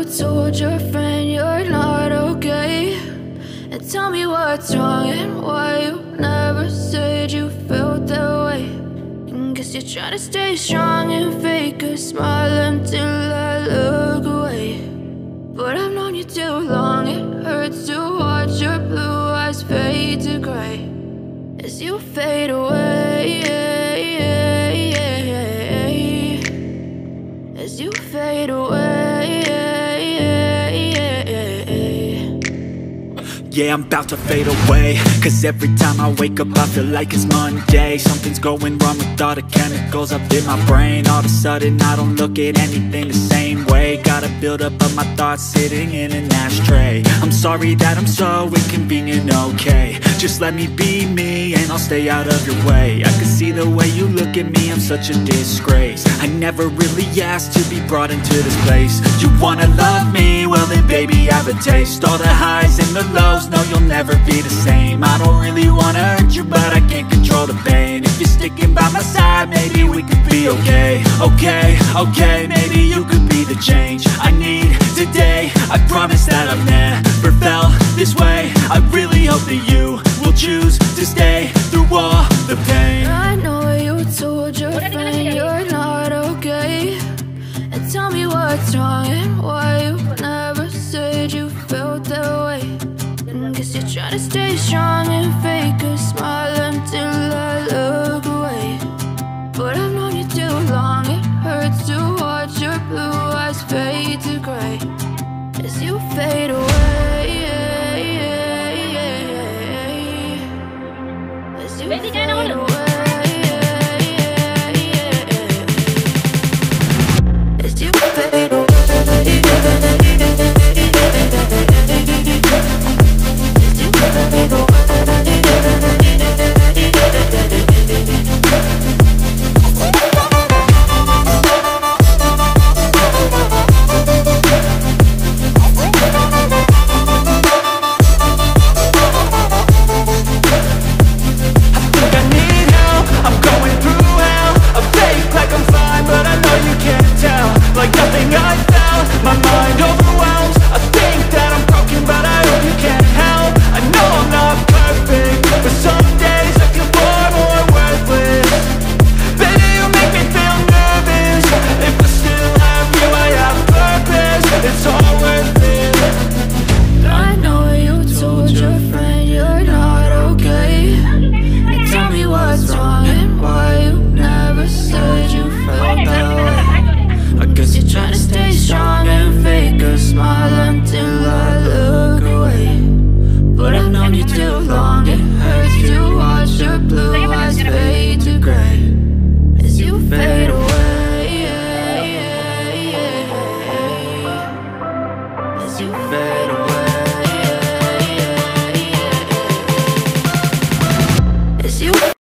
told your friend you're not okay, and tell me what's wrong and why you never said you felt that way. And guess you're trying to stay strong and fake a smile until I look away. But I've known you too long, it hurts to watch your blue eyes fade to gray as you fade away, as you fade away. Yeah, I'm about to fade away, cause every time I wake up I feel like it's Monday. Something's going wrong with all the chemicals up in my brain. All of a sudden I don't look at anything the same way. Got a buildup of my thoughts sitting in an ashtray. I'm sorry that I'm so inconvenient, okay. Just let me be me and I'll stay out of your way. I can see the way you look at me, I'm such a disgrace. I never really asked to be brought into this place. You wanna love me? Well then baby, have a taste. All the highs and the lows, no, you'll never be the same. I don't really wanna hurt you, but I can't control the pain. If you're sticking by my side, maybe we could be okay. Okay, maybe you could be the change I need today. I promise that I've never felt this way. I really hope that you will choose to stay through all the pain. I know you told your friend you're not okay, and tell me what's wrong and why you never said you felt that way. And guess you're trying to stay strong and fake a smile until I look away. But I've known you too long, it hurts to watch your blue eyes fade to gray as you fade away, as you fade away. As you fade away.